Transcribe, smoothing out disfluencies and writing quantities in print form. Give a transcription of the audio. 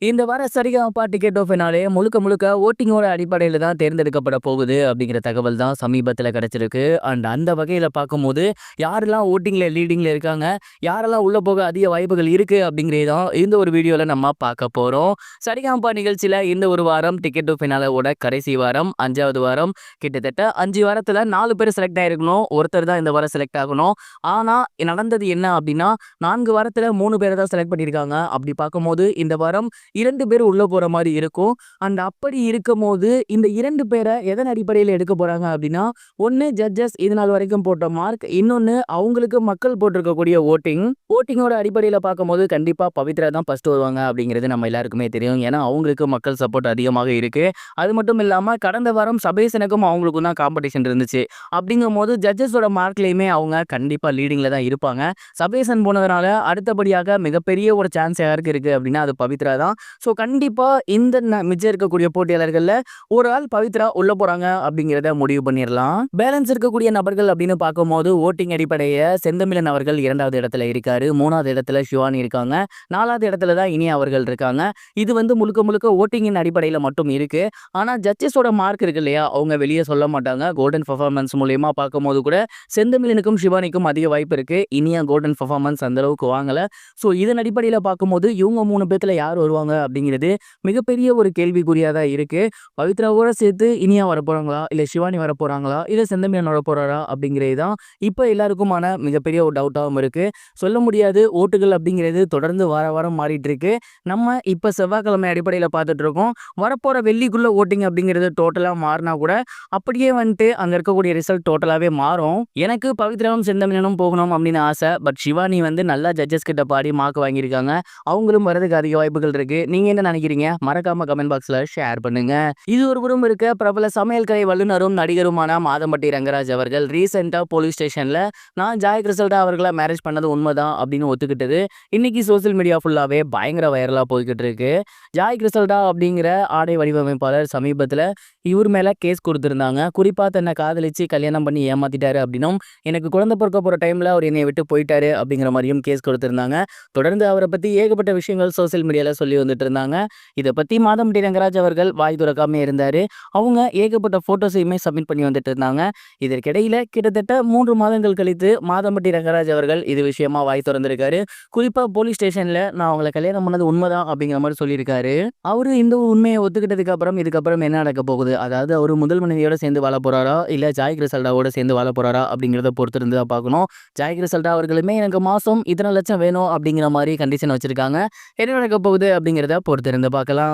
இந்த வார சரிகமப ticket of finale முழுக்க முழுக்க வோட்டிங்கோட அடிப்படையில தான் தேர்ந்தெடுக்கப்பட போகுது அப்படிங்கிற தகவல் தான் சமீபத்தில கிடைச்சிருக்கு. அந்த வகையில பார்க்கும்போது, யாரெல்லாம் வோட்டிங்ல லீடிங்ல இருக்காங்க, யாரெல்லாம் உள்ள போக அதிக வாய்ப்புகள் இருக்கு அப்படிங்கிறத தான் இந்த ஒரு வீடியோல நம்ம பார்க்க போறோம். சரிகமப நிகழ்ச்சியில இந்த ஒரு வாரம் டிக்கெட் ஆஃப் ஃபினாலேவோட கடைசி வாரம், 5வது வாரம். கிட்டத்தட்ட 5 வாரத்துல 4 பேர் செலக்ட் ஆயிருக்கணும். ஒருத்தர் தான் இந்த வாரம் செலக்ட் ஆகணும். ஆனா நடந்தது என்ன அப்படின்னா, 4 வாரத்துல 3 பேர தான் செலக்ட் பண்ணியிருக்காங்க. அப்படி பார்க்கும்போது இந்த வாரம் 2 பேர் உள்ள போற மாரி இருக்கும். அப்படி இருக்கும்போது, இந்த 2 பேர எதன் அடிப்படையில எடுக்க போறாங்க அப்படின்னா, ஒண்ணு ஜட்ஜஸ் இதுநாள் வரைக்கும் போட்ட மார்க். இன்னொன்னு அவங்களுக்கு மக்கள் போட்டிருக்கக்கூடிய வோட்டிங். வோட்டிங்கோட அடிப்படையில பார்க்கும்போது கண்டிப்பா பவித்ரா தான் ஃபர்ஸ்ட் வருவாங்க அப்படிங்கிறது நம்ம எல்லாருக்குமே தெரியும். ஏன்னா அவங்களுக்கு மக்கள் சப்போர்ட் அதிகமாக இருக்கு. அது மட்டும் இல்லாம கடந்த வாரம் சபேசனுக்கும் அவங்களுக்கும் தான் காம்படிஷன் இருந்துச்சு. அப்படிங்கும்போது ஜட்ஜஸோட மார்க்லயுமே அவங்க கண்டிப்பா லீடிங்ல தான் இருப்பாங்க. சபேசன் போனதுனால அடுத்தபடியாக மிகப்பெரிய ஒரு சான்ஸ் யாருக்கு இருக்கு அப்படின்னா, அது பவித்ரா தான். ஸோ கண்டிப்பா இந்த மிச்சம் இருக்கக்கூடிய போட்டியாளர்கள்ல ஒரு ஆள் பவித்ரா உள்ள போறாங்க அப்படிங்கிறத முடிவு பண்ணிடலாம். பேலன்ஸ் இருக்கக்கூடிய நபர்கள் அப்படின்னு பார்க்கும்போது ஓட்டிங் அடிப்படைய செந்தமிழன் அவர்கள் 2வது இடத்துல இருக்காரு. 3வது இடத்துல சிவானி இருக்காங்க. 4வது இடத்துல தான் இனி அவர்கள் இருக்காங்க. இது முழுக்க முழுக்க ஓட்டிங்கின் அடிப்படையில் மட்டும் இருக்கு. ஆனா ஜட்ஜஸோட மார்க் இருக்கு இல்லையா, அவங்க வெளியே சொல்ல மாட்டாங்க. கோல்டன் பெர்ஃபார்மன்ஸ் மூலியமா பார்க்கும்போது கூட செந்தமிழனுக்கும் சிவானிக்கும் அதிக வாய்ப்பு இருக்கு. இனியா கோல்டன் பெர்ஃபார்மன்ஸ் அந்த அளவுக்கு வாங்கல. ஸோ இதன் அடிப்படையில் பார்க்கும்போது இவங்க 3 பேத்துல யார் வருவாங்க அப்படிங்கிறது மிகப்பெரிய ஒரு கேள்விக்குறியா தான் இருக்கு. பவித்ராவோட சேர்த்து இனியா வரப்போறாங்களா, இல்ல சிவானி வரப்போறாங்களா, இல்ல செந்தமிழன் வரப்போறாரா அப்படிங்கிறது தான் இப்ப எல்லாருக்குமான மிகப்பெரிய ஒரு டவுட்டாகவும் இருக்கு. சொல்ல முடியாது. ஓட்டுகள் அப்படிங்கிறது தொடர்ந்து வார வாரம் மாறிட்டு இருக்கு. நம்ம இப்ப செவ்வாய்க்கிழமை அடிப்படையில் பார்த்துட்டு இருக்கோம். வரப்போற வெள்ளிக்குள்ள ஓட்டிங் அப்படிங்கிறது டோட்டலா மாறினா கூட அப்படியே அங்க இருக்கக்கூடிய ரிசல்ட் டோட்டலாவே மாறும். எனக்கு பவித்ராவும் செந்தமிழனும் போகணும் அப்படின்னு ஆசை. பட் சிவானி நல்லா ஜட்ஜஸ் கிட்ட பாடி மார்க் வாங்கியிருக்காங்க. அவங்களும் வரதுக்கு அதிக வாய்ப்புகள் இருக்கு. நீங்க என்ன நினைக்கிறீங்க? மறக்காம கமெண்ட் பாக்ஸ்ல ஷேர் பண்ணுங்க. இது ஒரு புறம் இருக்க, பிரபல சமையல் கலை வல்லுநரும் நடிகருமான மாதம்பட்டி ரங்கராஜ் அவர்கள் ரீசெண்டா போலீஸ் ஸ்டேஷன்ல நான் ஜாய் கிறிசல்டா அவர்களை மேரேஜ் பண்ணது உண்மைதான் அப்படின்னு ஒத்துக்கிட்டது இன்னைக்கு சோசியல் மீடியா ஃபுல்லாவே பயங்கர வைரலா போய்கிட்டு இருக்கு. ஜாய் கிறிசல்டா அப்படிங்கிற ஆடை வடிவமைப்பாளர் சமீபத்துல இவர் மேல கேஸ் கொடுத்திருந்தாங்க. குறிப்பா தன்னை காதலிச்சு கல்யாணம் பண்ணி ஏமாத்திட்டாரு அப்படின்னும், எனக்கு குழந்தை பிறக்க போற டைம்ல அவர் என்னை விட்டு போயிட்டாரு அப்படிங்கிற மாதிரியும் கேஸ் கொடுத்திருந்தாங்க. தொடர்ந்து அவரை பத்தி ஏகப்பட்ட விஷயங்கள் சோசியல் மீடியால சொல்லி வந்துட்டு இருந்தாங்க. இதை பத்தி மாதம்பட்டி ரங்கராஜ் அவர்கள் வாய் துறக்காம இருந்தாரு. அவங்க ஏகப்பட்ட போட்டோஸையுமே சப்மிட் பண்ணி வந்துட்டு இருந்தாங்க. இதற்கிடையில கிட்டத்தட்ட 3 மாதங்கள் கழித்து மாதம்பட்டி ரங்கராஜ் அவர்கள் இது விஷயமா வாய் திறந்திருக்காரு. குறிப்பா போலீஸ் ஸ்டேஷன்ல நான் அவங்களை கல்யாணம் பண்ணது உண்மைதான் அப்படிங்கிற மாதிரி சொல்லியிருக்காரு. அவரு இந்த உண்மையை ஒத்துக்கிட்டதுக்கு அப்புறம் இதுக்கப்புறம் என்ன நடக்க போகுது, அதாவது அவரு முதல் மனைவியோட சேர்ந்து வாழ போறாரா, இல்ல ஜாய் கிறிசல்டாவோட சேர்ந்து வாழ போறாரா அப்படிங்கிறத பொறுத்து இருந்து தான் பார்க்கணும். ஜாய் கிறிசல்டா அவர்களுமே எனக்கு மாசம் இத்தனை லட்சம் வேணும் அப்படிங்கிற மாதிரி கண்டிஷன் வச்சிருக்காங்க. என்ன நடக்க போகுது அப்படிங்கிறத பொறுத்து இருந்து பார்க்கலாம்.